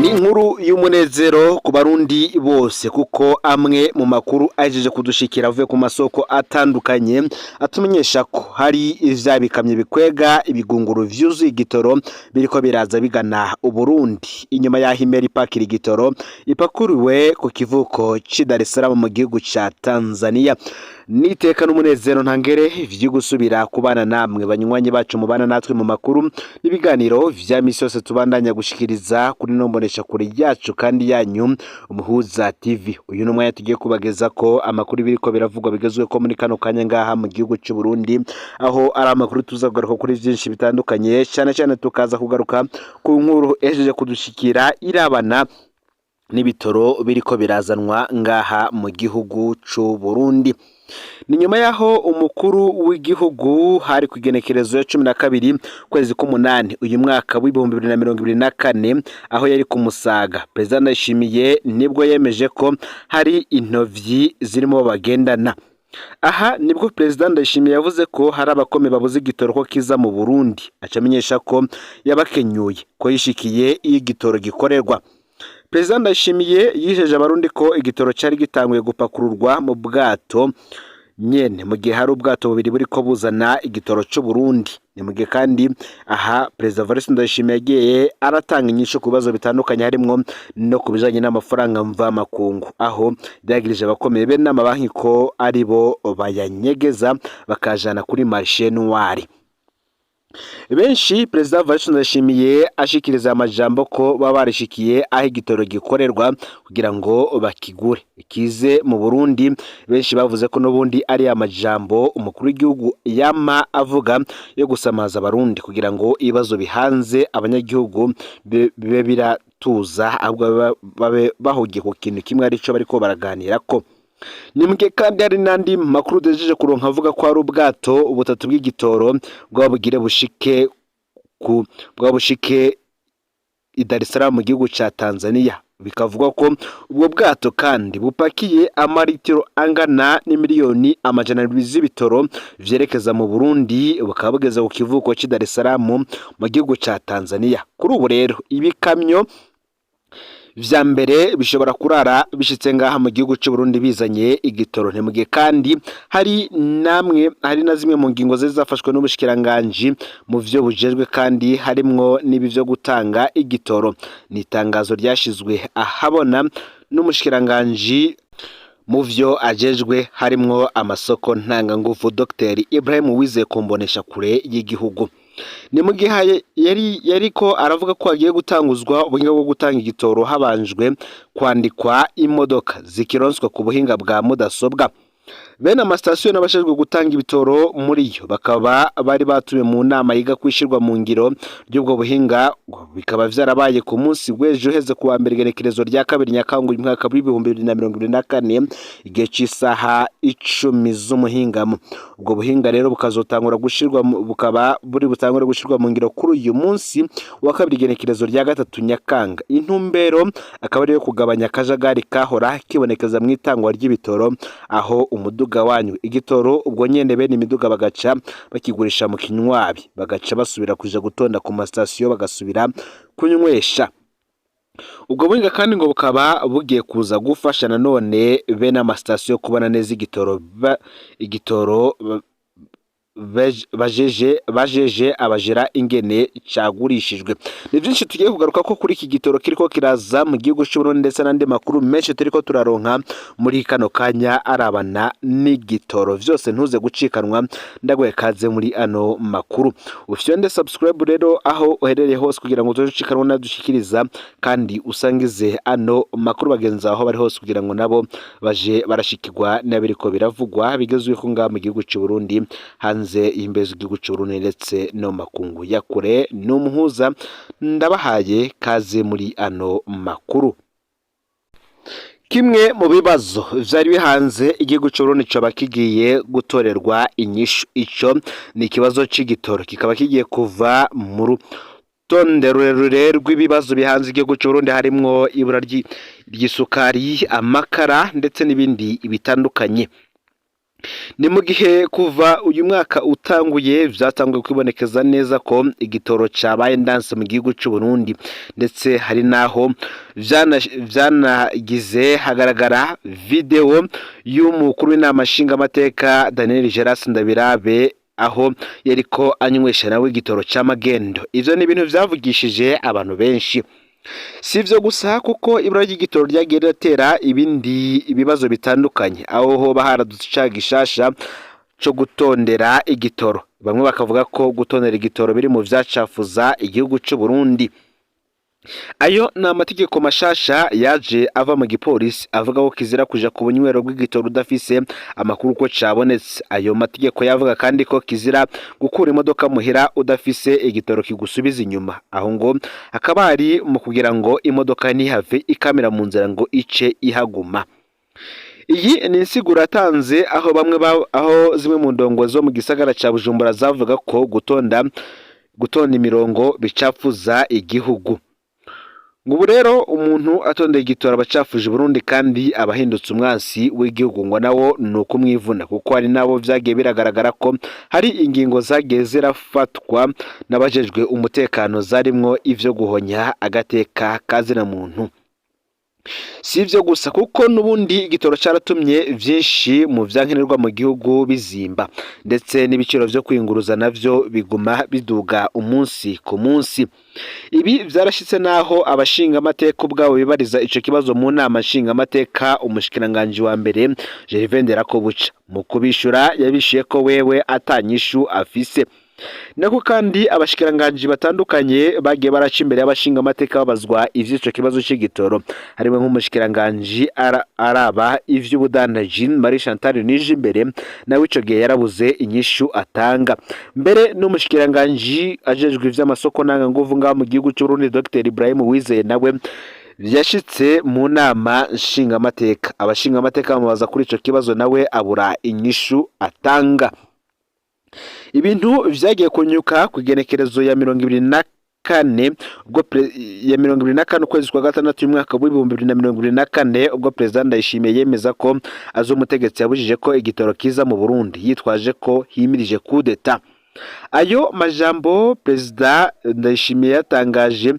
ni inkuru y'umunezero ku barundi bose kuko amwe mu makuru ajeje kudushikira avuye ku masoko atandukanye atumenyesha ko hari ivya bikamye bikwega ibigunguru vyuzuye igitoro biriko biraza bigana Uburundi inyuma ya Himeri pakiri igitoro ipakuriwe ku kivuko ci Dar es Salaam mu gihugu ca Tanzania. Niteka n'umunezero ntangere vyo gusubira kubana namwe banywanyi bacu mubana natwe mu makuru n'ibiganiro vya misi yose tubandanya gushikiriza kuri nombonesha kuri yacu kandi yanyu Umuhuza TV. Uyu numwe tugiye kubageza ko amakuru biriko biravugwa bigezwe ko muri kano kanya ngaha mu gihugu cy'u Burundi, aho ari amakuru tuzavuga kuri vyinshi bitandukanye, cyane tukaza kugaruka ku nkuru ejeje kudushikira irabana n'ibitoro biriko birazanwa ngaha mu gihugu cy'u Burundi. Ni nyuma yaho umukuru w'igihugu hari kugenekerezo ya 12 kwezi k'umunani uyu mwaka w'2024 aho yari kumusaga President Ndayishimiye nibwo yemeje ko hari intovyi zirimo bagendana. Aha nibwo President Ndayishimiye yavuze ko hari abakome babuze igitoro ko kiza mu Burundi, acamenyesha ko yabakenyuye ko yishikiye iyo igitoro gikorerwa. President Ndayishimiye yijeje abarundi ko igitoro cyari gitanguye gupakururwa mu bwato nyene mu gihe hari ubwato bubiri buriko buzana igitoro cy'u Burundi. Ni mu gihe kandi aha President Evariste Ndayishimiye yagiye aratanga inyishu ku bibazo bitandukanye harimwo no kubijanye n'amafaranga mva makungu, aho byagirije abakomeye be n'amabanki ko ari bo bayanyegeza bakajana kuri marché noir. Benshi President Evariste Ndayishimiye ashikiriza amajambo ko baba barishikiye aho igitoro gikorerwa kugira ngo bakigure kize mu Burundi. Benshi bavuze ko n'ubundi ari amajambo umukuru w'igihugu yama avuga yo gusamaza abarundi kugira ngo ibibazo bihanze abanyagihugu bibe biratuza, ahubwo babe bahugiye ku kintu kimwe arico bariko baraganira ko. Nimwe kandi hari nandi makuru dejeje kuronka avuga ko ari ubwato ubutatu bw'igitoro bwabugire bushike i Dar es Salaam mu gihugu ca Tanzania. Bikavuga ko ubwo bwato kandi bupakiye amaritiro angana n'imiliyoni amajana 2 z'ibitoro vyerekeza mu Burundi, bukaba bugeze ku kivuko ci Dar es Salaam mu gihugu ca Tanzania. Kuri ubu rero ibikamyo vya mbere bishobora kurara bishitse ngaha mu gihugu cy'u Burundi bizanye igitoro. Ni mu gihe kandi hari na zimwe mu ngingo zafashwe n'ubushikiranganje mu vyo bujejwe kandi harimwo nibi vyo gutanga igitoro. Ni itangazo ryashizwe ahabona n'umushikiranganje mu vyo ajejwe harimwo amasoko ntanganguvu Dr Ibrahim Uwizeye kumbonesha kure y'igihugu. Ni mu gihe yariko aravuga ko agiye gutanguzwa ubuhinga bwo gutanga igitoro habanjwe kwandikwa imodoka zikironswa ku buhinga bwa mudasobwa. Bene amasitasiyo n'abashejwe gutanga ibitoro muri yo bakaba bari batuye mu nama yiga kwishirwa mu ngiro ry'ubwo buhinga, bikaba vyarabaye ku munsi w'ejo heze kuwa mbere genekerezo rya 2 Nyakanga uyu mwaka w'2024 igihe cy'isaha 10 z'umuhingamo. Ubwo buhinga rero bukazotangura gushirwa butangura gushirwa mu ngiro kuri uyu munsi wa 2 genekerezo rya 3 Nyakanga. Intumbero akaba ari yo kugabanya akajagari kahora kibonekeza mu itangwa ry'ibitoro, aho umuduga wanyu igitoro ubwo nyene bene imiduga bagaca bakigurisha mu kinywabi, bagaca basubira kuja gutonda ku masitasiyo bagasubira kunywesha. Ubwo buhinga kandi ngo bukaba bugiye kuza gufasha nanone bene amasitasiyo kubona neza igitoro bajeje abajera ingene cagurishijwe. Ni byinshi tugiye kugaruka ko kuri iki gitoro kiriko kiraza mu gihugu cy'u Burundi ndetse n'andi makuru menshi turiko turaronka muri kano kanya arabana n'igitoro. Vyose ntuze gucikanwa, ndagoye kaze muri ano makuru. Ufyonde subscribe rero aho uherereye hose kugira ngo uzocikanwa nadushikiriza kandi usangize ano makuru bagenza aho bari hose kugira ngo nabo baje barashikirwa n'abiriko biravugwa bigezwe ko ngaha mu gihugu cy'u Burundi hanze imbezo igihugu cy'u Burundi ndetse no makungu ya kure. N'umuhuza ndabahaye kaze muri ano makuru. Kimwe mu bibazo vyari bihanze igihugu cy'u Burundi cyo bakigiye gutorerwa inyishu, ico ni ikibazo c'igitoro kikaba kigiye kuva mu rutonde rurerure rw'ibibazo bihanze igihugu cy'u Burundi harimwo ibura ry'isukari, amakara ndetse n'ibindi bitandukanye. ni mu gihe kuva uyu mwaka utanguye byatanguye kwibonekeza neza ko igitoro cyabaye ndanse mu gihugu cy'u Burundi, ndetse hari naho byanagize hagaragara video y'umukuru w'inama nshingamateka Daniel Geras Ndabirabe aho yariko anywesha nawe igitoro cy'amagendo. Ivyo ni ibintu byavugishije abantu benshi. Si ivyo gusa kuko ibura ry'igitoro ryagiye riratera ibindi ibibazo bitandukanye, aho hoba haradutse icaha gishasha co gutondera igitoro. Bamwe bakavuga ko gutondera igitoro biri mu vyacafuza igihugu cy'u Burundi. Ayo ni amategeko mashasha yaje ava mu gipolisi avuga ko kizira kuja ku bunywero bw'igitoro udafise amakuru ko cabonetse. Ayo mategeko yavuga kandi ko kizira gukura imodoka muhira udafise igitoro kigusubiza inyuma, aho ngo akaba ari mu kugira ngo imodoka ntihave ikamera mu nzira ngo ice ihaguma. Iyi ni insiguro yatanze aho aho zimwe mu ndongo zo mu gisagara ca Bujumbura zavuga ko gutonda imirongo bicafuza igihugu. Ngubu rero umuntu atondeye igitoro abacafuje Burundi kandi abahindutse umwansi w'igihugu ngo nawo nuko mwivuna, kuko hari nabo vyagiye biragaragara ko hari ingingo zagiye zirafatwa n'abajejwe umutekano zarimwo ivyo guhonya agateka kazina muntu. Si ivyo gusa kuko nubundi igitoro cyaratumye vyinshi mu vyankenerwa mu gihugu bizimba, ndetse n'ibiciro vyo kwinguruza navyo biguma biduga umunsi ku munsi. Ibi vyarashitse naho abashinga amateka ubwabo bibariza ico kibazo mu nama nshinga amateka. Umushikiranganje wa mbere Gervais Nderakobuca mu kubishura yabishiye ko wewe atanyishu afise. Nako kandi abashikiranganje batandukanye bagiye baraca imbere y'abashinga amateka babazwa ivy'ico kibazo c'igitoro, harimo nk'umushikiranganje araba ivy'ubudandaji Marie Chantal Nijimbere, nawe ico gihe yarabuze inyishu atanga. Mbere n'umushikiranganje ajejwe ivy'amasoko nanga nguvu ngaho mu gihugu cy'u Burundi Dr Ibrahim Uwizeye nawe yashitse mu nama nshinga amateka. Abashinga amateka bamubaza kuri ico kibazo nawe abura inyishu atanga. Ibintu vyagiye kunyuka ku igenekerezo ya 2024 ubwo ya 2024 ukwezi kwa gatandatu y'umwaka wa 2024 ubwo President Ndayishimiye yemeza ko umutegetsi yabujije ko igitoro kiza mu Burundi yitwaje ko himirije coup d'etat. Ayo majambo President Ndayishimiye yatangaje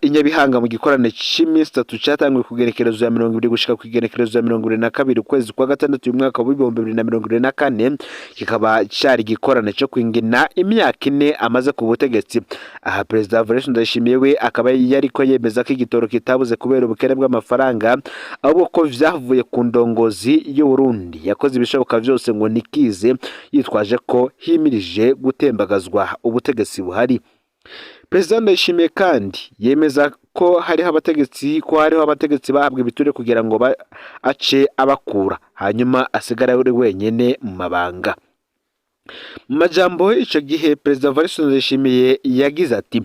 inyabihanga mu gikorane cy'iminsi 3 cyatangiye ku igenekerezo ya 20 gushika ku igenekerezo ya 22 ukwezi kwa gatandatu y'umwaka wa 2024, kikaba cyari gikorane cyo kwingina imyaka 4 amaze ku butegetsi. Aha President Evariste Ndayishimiye we akaba yariko yemeza ko igitoro kitabuze kubera ubukene bw'amafaranga, ahubwo ko vyavuye ku ndongozi y'u Burundi yakoze ibishoboka byose ngo nikize yitwaje ko himirije gutembagazwa ubutegetsi buhari. President Ndayishimiye kandi yemeza ko hariho abategetsi bahabwa ibiture kugira ngo ace abakura hanyuma asigara uri wenyene mu mabanga. Mu majambo ico gihe President Evariste Ndayishimiye yagize ati: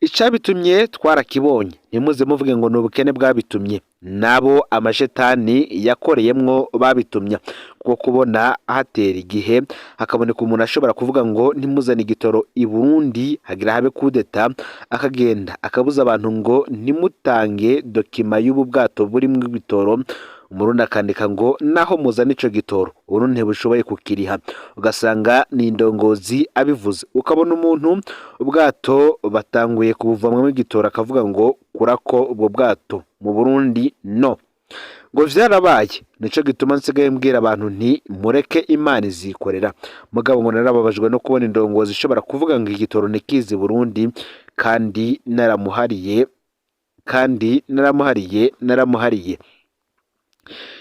"Icabitumye twarakibonye, ntimuze muvuge ngo n'ubukene bwabitumye, nabo amashetani yakoreyemwo babitumya, kuko kubona hatera igihe hakaboneka umuntu ashobora kuvuga ngo ntimuzane igitoro i Burundi hagira habe coup d'etat, akagenda akabuza abantu ngo ntimutange dokima y'ubu bwato burimwo ibitoro, umurundi akandika ngo naho muzana ico gitoro Burundi ntibushoboye kukiriha, ugasanga ni indongozi abivuze. Ukabona umuntu ubwato batanguye kubuvamwo igitoro akavuga ngo kurako ubwo bwato mu Burundi no, ngo vyarabaye. Nico gituma nsigaye mbwira abantu nti mureke Imana izikorera. Mugabo ngo narababajwe no kubona indongozi ishobora kuvuga ngo igitoro nikizi Burundi kandi naramuhariye.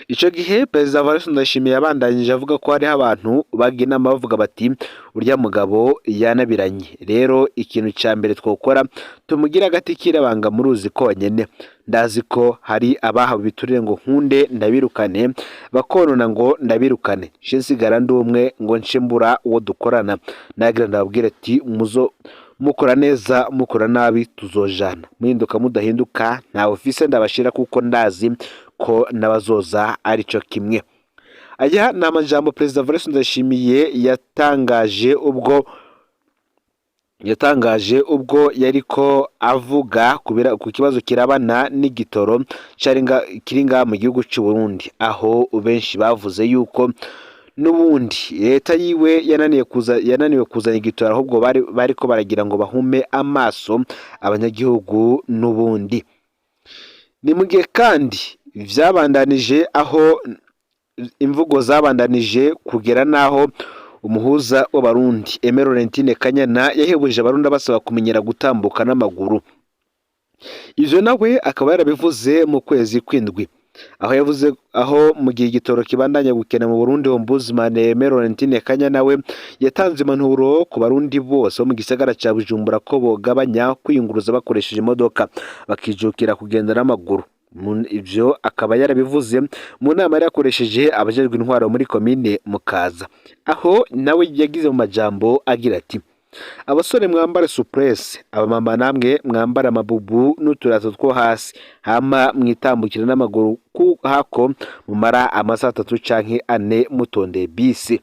Ico gihe President Evariste Ndayishimiye yabandanyije avuga ko hariho abantu bagiye inama bavuga bati urya mugabo yanabiranye, rero ikintu ca mbere twokora tumugira agati kirabanga mu ruzi konyene. Ndazi ko hari abahawe biturire ngo nkunde ndabirukane, bakonona ngo ndabirukane, je nsigara ndumwe ngo nce mbura uwo dukorana. Nagira ndababwira ati mukora neza mukora nabi tuzojana, muhinduka mudahinduka nta ofise ndabashira kuko ndazi ko nabazoza arico kimwe." Aya ni amajambo President Evariste Ndayishimiye yatangaje ubwo yatangaje ubwo yariko avuga ku kibazo kirabana n'igitoro kiri ngaha mu gihugu cy'u Burundi, aho benshi bavuze yuko n'ubundi leta yiwe yananiwe kuzana igitoro, ahubwo bariko baragira ngo bahume amaso abanyagihugu n'ubundi. Ni mu gihe kandi vyabandanije, aho imvugo zabandanije kugera naho umuhuza w'abarundi Aime Laurentine Kanyana yahebuje abarundi basaba kumenyera gutambuka n'amaguru. Ivyo nawe akaba yarabivuze mu kwezi kw'indwi, aho mu gihe igitoro kibandanya gukena mu Burundi, Ombudsman Aime Laurentine Kanyana we yatanze impanuro ku barundi bose bo mu gisagara ca Bujumbura ko bogabanya kwiyunguruza bakoresheje imodoka bakijukira kugenda n'amaguru. Ivyo akaba yarabivuze mu nama yari yakoresheje abajejwe intwaro muri komine Mukaza, aho nawe yagize mu majambo agira ati: abasore mwambare supresse, abamama namwe mwambara amabubu n'uturato two hasi, hama mwitambukira n'amaguru hako mumara amasaha 3 canke 4 mutondeye bisi.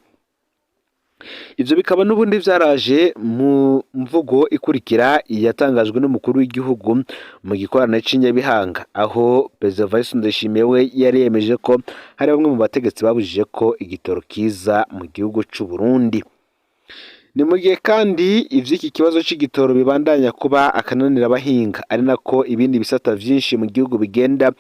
Ivyo bikaba n'ubundi vyaraje mu mvugo ikurikira yatangajwe n'umukuru w'igihugu mu gikorano c'Inyabihanga, aho Perezida Evariste Ndayishimiye we yari yemeje ko hari bamwe mu bategetsi babujije ko igitoro kiza mu gihugu c'u Burundi. Ni mu gihe kandi ivy'iki kibazo c'igitoro bibandanya kuba akananira abahinga, ari nako ibindi bisata vyinshi mu gihugu bigenda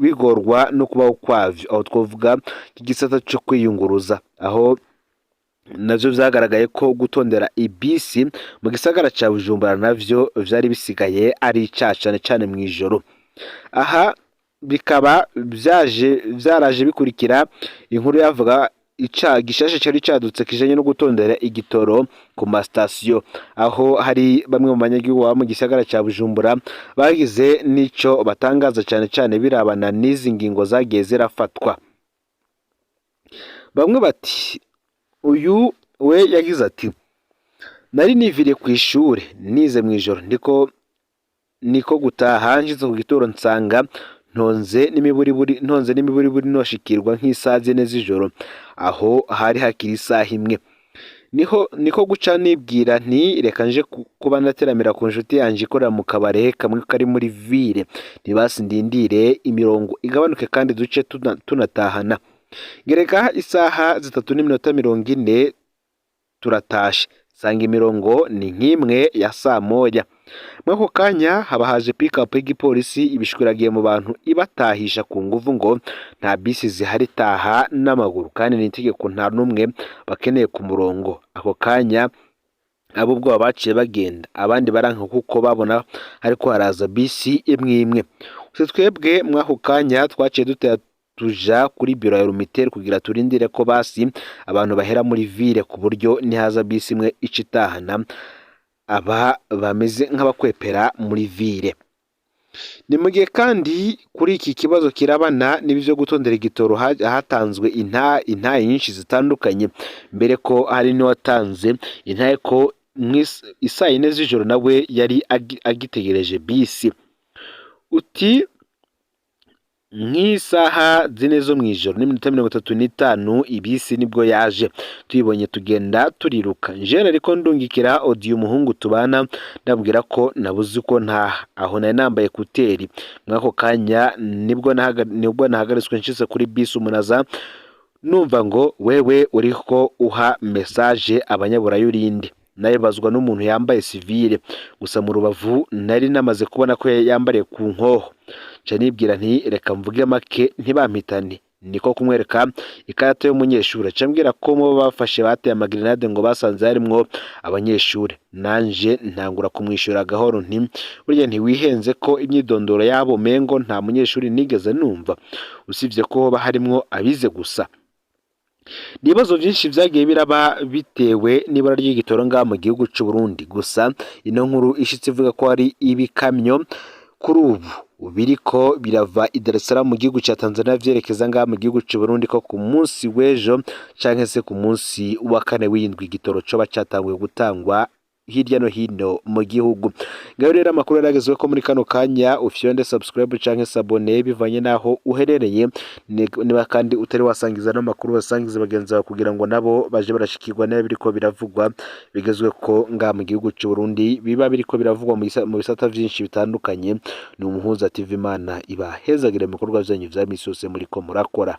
bigorwa no kubaho kwavyo, aho twovuga igisata cyo kwiyunguruza, aho navyo vyagaragaye ko gutondera ibisi mu gisagara ca Bujumbura navyo vyari bisigaye ari cane cane mw'ijoro. Aha bikaba vyaraje bikurikira inkuru yavuga gishasha cyari cadutse kijanye no gutondera igitoro ku masitasiyo, aho hari bamwe mu banyagihugu mu gisagara ca Bujumbura bagize nico batangaza cane cane birabana n'izi ngingo zagiye zirafatwa. Bamwe bati, uyu we yagize ati: nari niviriye ku ishure nize mw'ijoro, niko gutaha nshitse ku gitoro nsanga ntonze n'imiburiburi noshikirwa nk'isaha 4 z'ijoro, aho hari hakiri isaha imwe. Niko guca nibwira nti reka nje kuba nateramira ku nshuti yanje ikorera mu kabare kamwe kari muri ville, ntibasi ndindire imirongo igabanuke kandi duce tunatahana. Gereka isaha 3:40 turatashe, sanga imirongo ni nk'imwe ya saa moya. Mwako kanya haba haje pick-up y'igipolisi ibishwiragiye mu bantu ibatahisha ku nguvu ngo nta bisi zihari, taha n'amaguru, kandi n'itegeko nta numwe bakeneye ku murongo. Ako kanya abo ubwo baciye bagenda, abandi baranka kuko babona ariko haraza bisi imwe. Twebwe mwako kanya twaciye tuja kuri biro ya Rumitel kugira turindire ko basi abantu bahera muri ville, ku buryo nihaza bisi imwe icitahana aba bameze nk'abakwepera muri ville. Ni mu gihe kandi kuri iki kibazo kirabana n'ibyo gutondera igitoro hatanzwe intaye nyinshi zitandukanye, mbere ko hari n'uwatanze intaye ko isaa 4 z'ijoro nawe yari agitegereje bisi. Uti nk'isaha 4 zo mw'ijoro n'iminota 35 ibisi nibwo yaje, tuyibonye tugenda turiruka. Njene ariko ndungikira audio umuhungu tubana ndabwira ko nabuze uko ntaha, aho nari nambaye kuteri. Mwako kanya nibwo nahagaritswe nshitse kuri bisi umunaza numva ngo wewe uriko uha message abanyaburayi urinde. Nayibazwa n'umuntu yambaye civile, gusa mu rubavu nari namaze kubona ko yambariye ku nkoho. Canibwira nti reka mvuge make ntibampitane, niko kumwereka ikarata y'umunyeshuri. Cambwira ko mu bafashe bateye amagrenade ngo basanze harimwo abanyeshuri. Nanje ntangura kumwishura gahoro nti burya ntiwihenze ko imyidondoro yabo mengo nta munyeshuri nigeze numva, usivye ko hoba harimwo abize gusa. Nibazo byinshi vyagiye biraba bitewe n'ibara ry'igitoro ngaha mu gihugu c'u Burundi. Gusa ino nkuru ishitse ivuga ko ari ibikamyo kuri ubu biriko birava i Dar es Salaam mu gihugu ca Tanzania vyerekeza ngaha mu gihugu c'u Burundi, ko ku munsi w'ejo canke se ku munsi wa 4 w'indwi igitoro coba catanguye gutangwa hirya no hino mu gihugu. Ngaho rero amakuru yaragezwe ko muri kano kanya ufyonde subscribe canke sabone bivanye naho uherereye, niba kandi utari wasangiza n'amakuru wasangiza bagenzi bawe kugira ngo nabo baje barashikirwa nayo biriko biravugwa bigezwe ko nga mu gihugu cy'u Burundi biba biriko biravugwa mu bisata vyinshi bitandukanye. Ni Umuhuza TV, Imana ibahezagire mu bikorwa vyanyu vya misi yose muriko murakora.